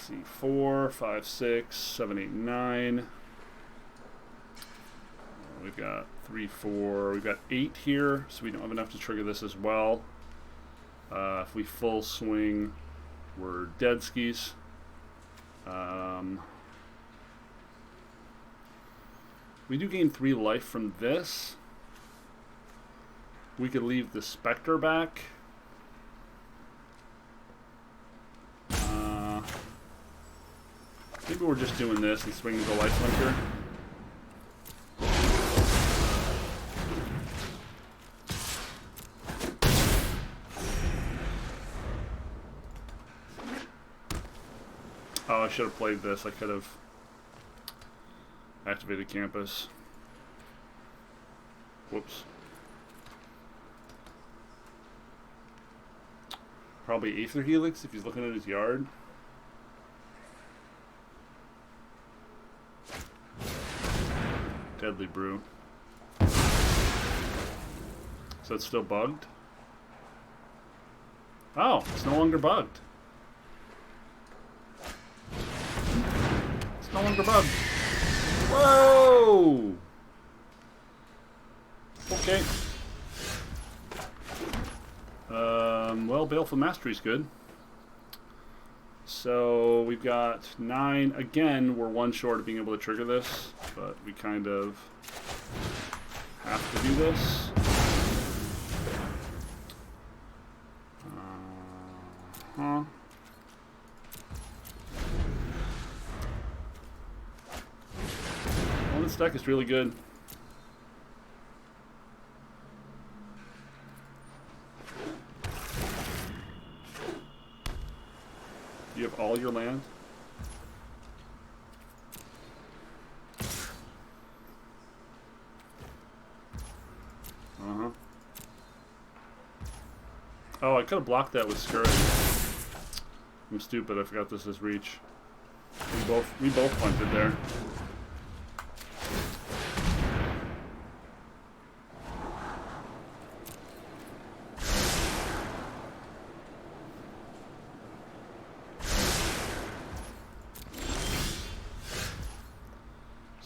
see, 4, 5, 6, 7, 8, 9. We've got 3, 4. We've got 8 here, so we don't have enough to trigger this as well. If we full swing, we're dead skis. We do gain 3 life from this. We could leave the Spectre back. Maybe we're just doing this and swinging the Lifelinker. Oh, I should have played this. I could have activated Campus. Whoops. Probably Aether Helix if he's looking at his yard. Deadly Brew. So it's still bugged? Oh, it's no longer bugged. It's no longer bugged. Whoa! Okay. Well, Baleful Mastery's good. So we've got 9. Again, we're 1 short of being able to trigger this, but we kind of have to do this. Well, this deck is really good. You have all your land? Uh-huh. Oh, I could have blocked that with Scourge. I'm stupid, I forgot this is reach. We both punted there.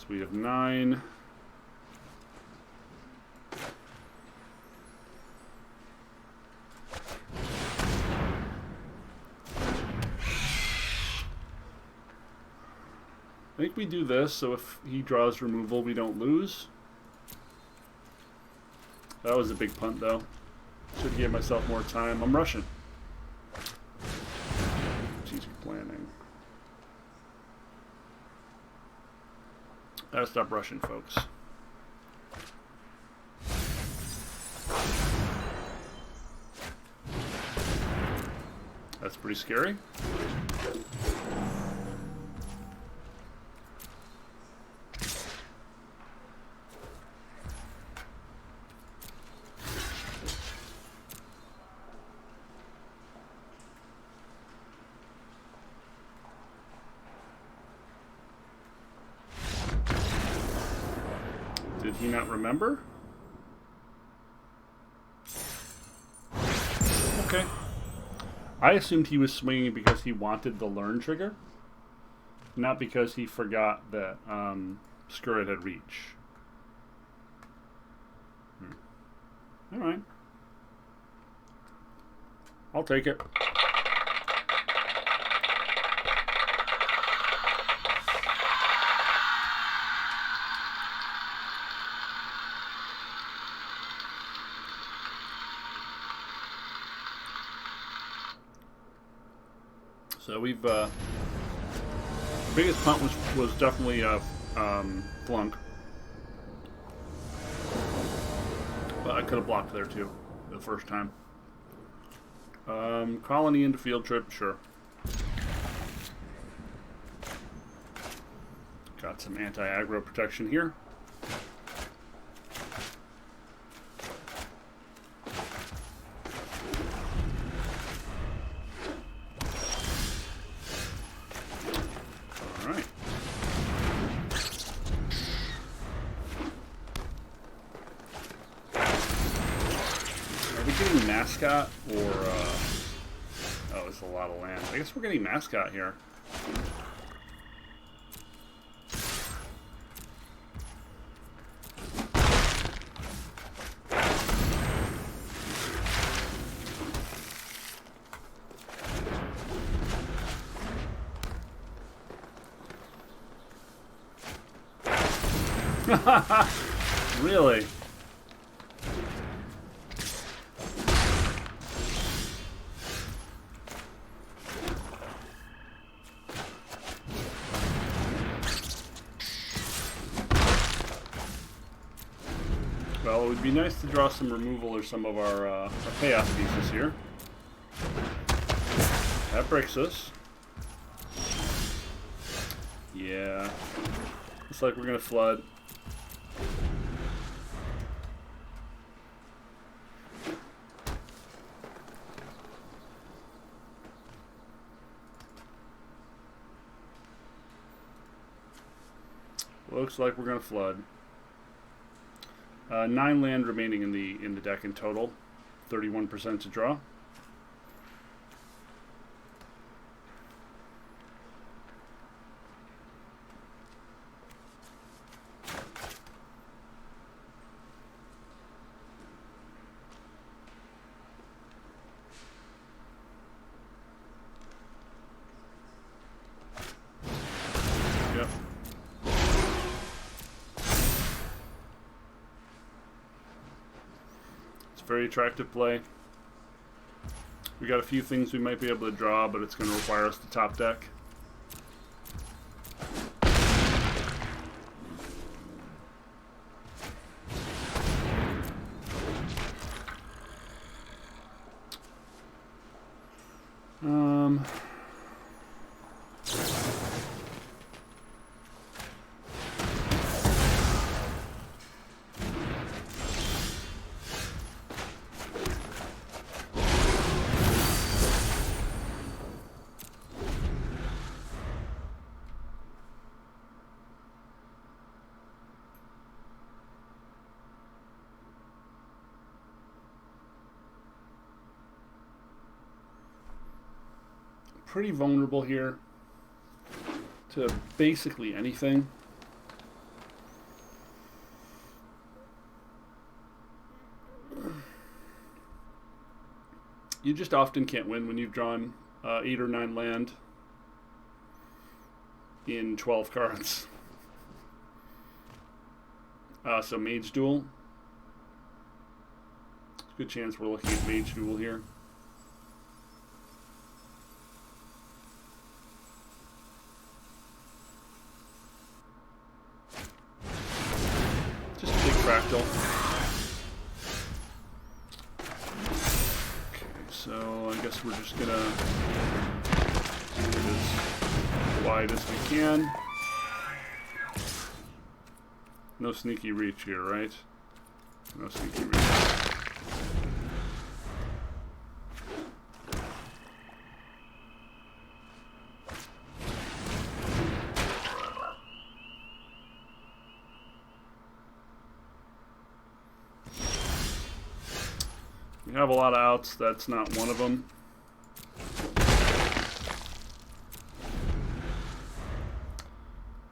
We have 9. I think we do this, so if he draws removal, we don't lose. That was a big punt, though. Should give myself more time. I'm rushing. Strategic planning. Gotta stop rushing, folks. That's pretty scary. Did he not remember? Okay. I assumed he was swinging because he wanted the learn trigger, not because he forgot that Skurrid had reach. Alright. I'll take it. So we've the biggest punt was definitely Flunk, but I could have blocked there too the first time. Colony into field trip, sure. Got some anti-aggro protection here. Mascot or oh, it's a lot of land. I guess we're getting Mascot here. Really? Well, it would be nice to draw some removal or some of our payoff pieces here. That breaks us. Yeah. Looks like we're gonna flood. Looks like we're gonna flood. 9 land remaining in the deck in total. 31% to draw. Yep. Very attractive play. We got a few things we might be able to draw, but it's going to require us to top deck. Pretty vulnerable here to basically anything. You just often can't win when you've drawn 8 or 9 land in 12 cards. So Mage Duel. Good chance we're looking at Mage Duel here. Just a big fractal. Okay, so I guess we're just gonna get as wide as we can. No sneaky reach here, right? No sneaky reach. We have a lot of outs, that's not one of them.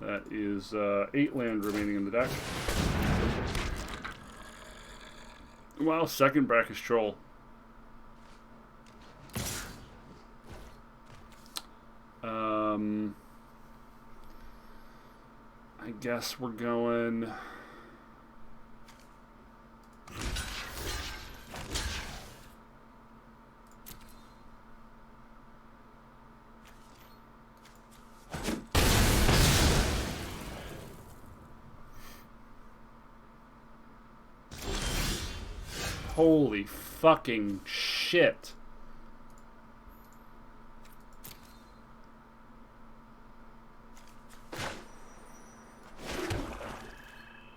That is 8 land remaining in the deck. Well, second brackish troll. I guess we're going... Holy fucking shit.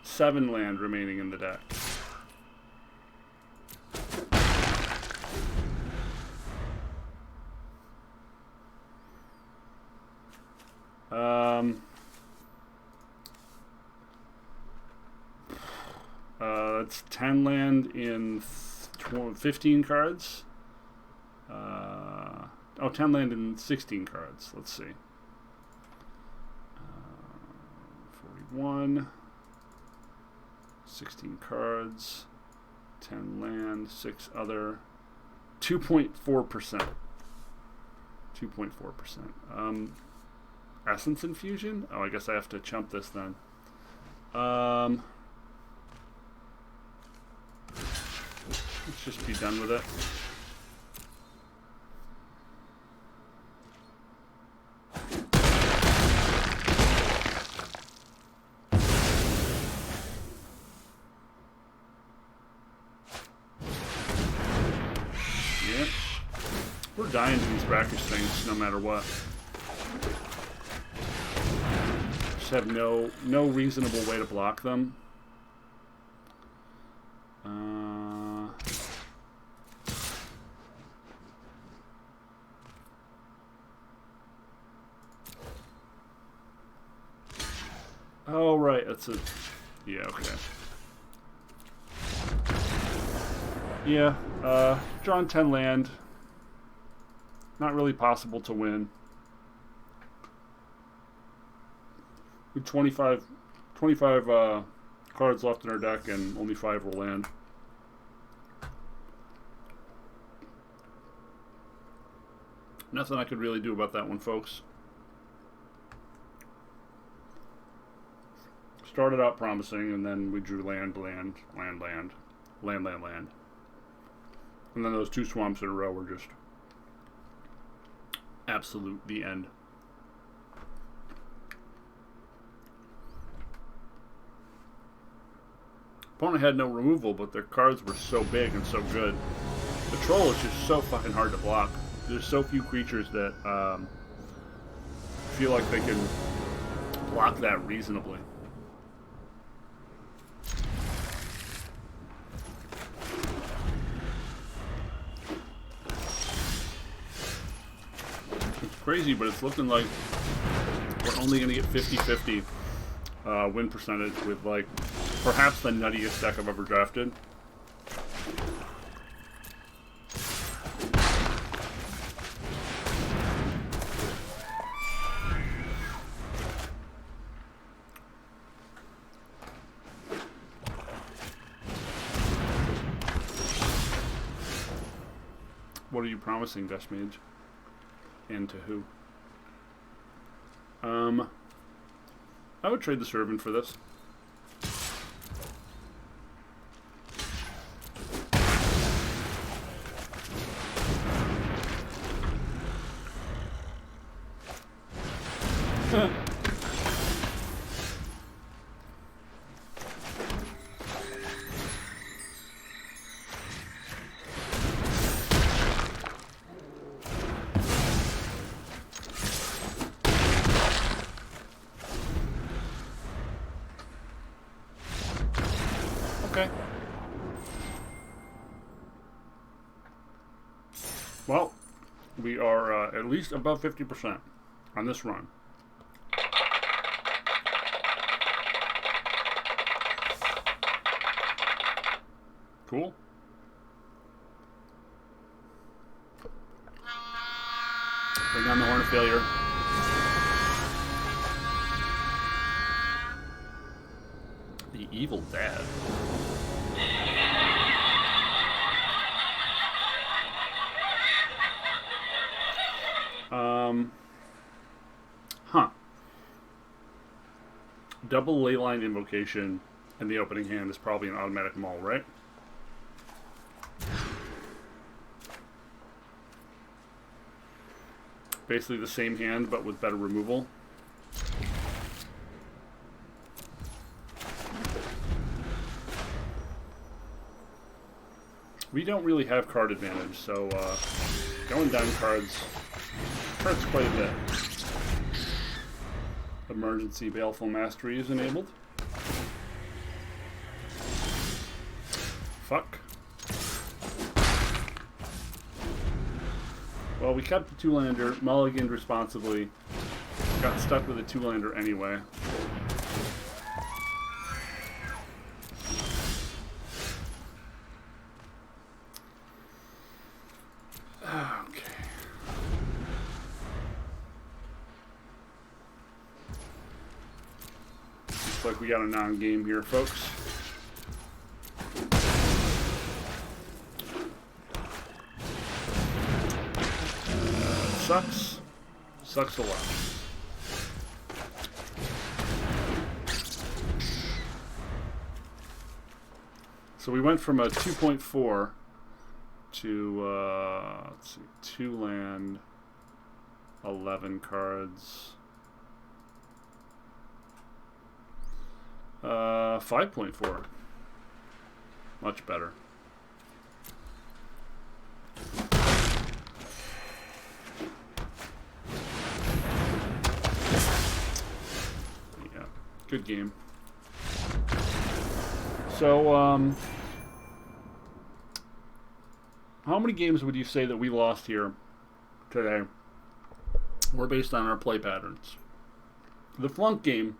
Seven land remaining in the deck. That's 10 land in 15 cards. 10 land in 16 cards. Let's see. 41. 16 cards. 10 land. 6 other. 2.4%. 2.4%. Essence infusion? Oh, I guess I have to chump this then. Let's just be done with it. Yeah. We're dying to these brackish things no matter what. Just have no reasonable way to block them. Oh, right, that's a... Yeah, okay. Yeah, drawn 10 land. Not really possible to win. With 25 cards left in our deck and only 5 will land. Nothing I could really do about that one, folks. Started out promising, and then we drew land. And then those 2 swamps in a row were just absolute the end. Opponent had no removal, but their cards were so big and so good. The troll is just so fucking hard to block. There's so few creatures that feel like they can block that reasonably. Crazy, but it's looking like we're only going to get 50-50 win percentage with, like, perhaps the nuttiest deck I've ever drafted. What are you promising, Death Mage? And to who? I would trade the Servant for this. Okay. Well, we are at least above 50% on this run. Cool. Bring on the Horn of Failure. The Evil Dad. Huh. Double Leyline Invocation in the opening hand is probably an automatic maul, right? Basically the same hand, but with better removal. We don't really have card advantage, so going down cards hurts quite a bit. Emergency Baleful Mastery is enabled. Fuck. Well, we kept the 2-lander, mulliganed responsibly, got stuck with a 2-lander anyway. Okay. Looks like we got a non-game here, folks. Sucks. Sucks a lot. So we went from a 2.4 to, let's see, 2 land, 11 cards. 5.4. Much better. Yeah, good game. So, how many games would you say that we lost here today were based on our play patterns? The Flunk game,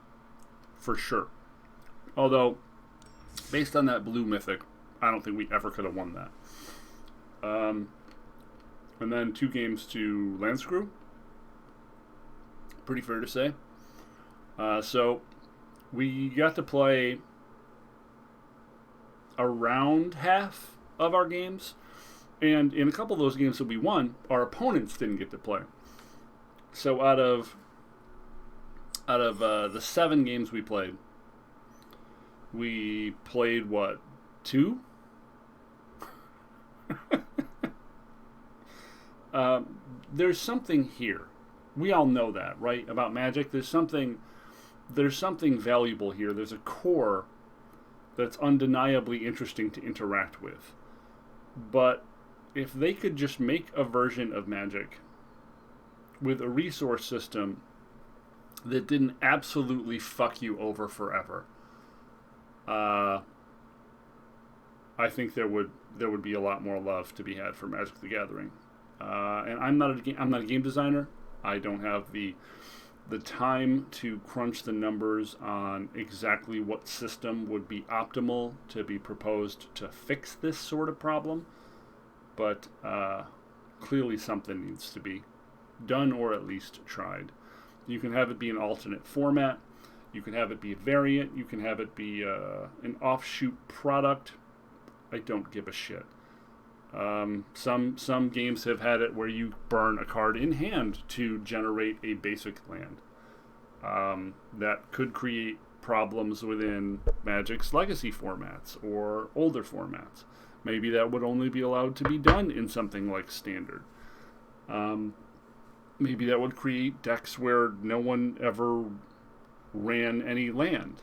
for sure. Although, based on that blue mythic, I don't think we ever could have won that. And then 2 games to Land Screw. Pretty fair to say. So, we got to play around half of our games. And in a couple of those games that we won, our opponents didn't get to play. So out of the 7 games we played what, 2? There's something here. We all know that, right? About Magic. There's something valuable here. There's a core that's undeniably interesting to interact with. But if they could just make a version of Magic with a resource system that didn't absolutely fuck you over forever, I think there would be a lot more love to be had for Magic the Gathering. And I'm not a game designer. I don't have the time to crunch the numbers on exactly what system would be optimal to be proposed to fix this sort of problem. But clearly something needs to be done, or at least tried. You can have it be an alternate format. You can have it be a variant. You can have it be an offshoot product. I don't give a shit. Some games have had it where you burn a card in hand to generate a basic land. That could create problems within Magic's legacy formats or older formats. Maybe that would only be allowed to be done in something like Standard. Maybe that would create decks where no one ever ran any land.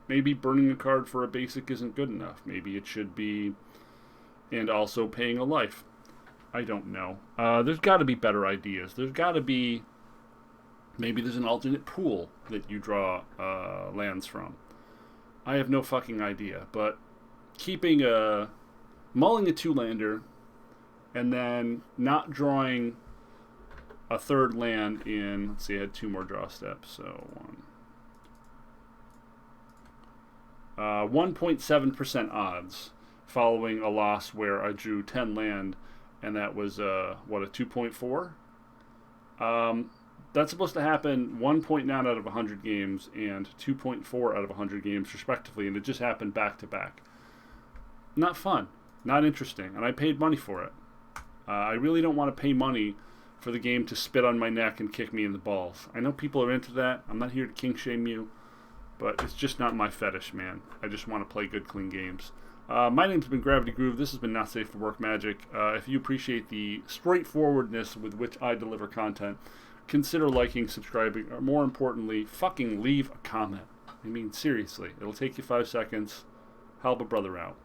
Maybe burning a card for a basic isn't good enough. Maybe it should be, and also paying a life. I don't know. There's got to be better ideas. There's got to be, maybe there's an alternate pool that you draw lands from. I have no fucking idea, but mulling a 2-lander and then not drawing a 3rd land in, let's see, I had 2 more draw steps, so 1.7% odds following a loss where I drew 10 land, and that was a 2.4? That's supposed to happen 1.9 out of 100 games and 2.4 out of 100 games respectively, and it just happened back to back. Not fun, not interesting, and I paid money for it. I really don't want to pay money for the game to spit on my neck and kick me in the balls. I know people are into that. I'm not here to kink shame you, but it's just not my fetish, man. I just want to play good, clean games. My name's been Gravity Groove. This has been Not Safe for Work Magic. If you appreciate the straightforwardness with which I deliver content, consider liking, subscribing, or more importantly, fucking leave a comment. I mean, seriously. It'll take you 5 seconds. Help a brother out.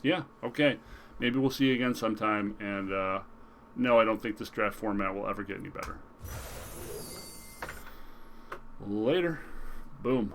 Yeah, okay. Maybe we'll see you again sometime, and no, I don't think this draft format will ever get any better. Later. Boom.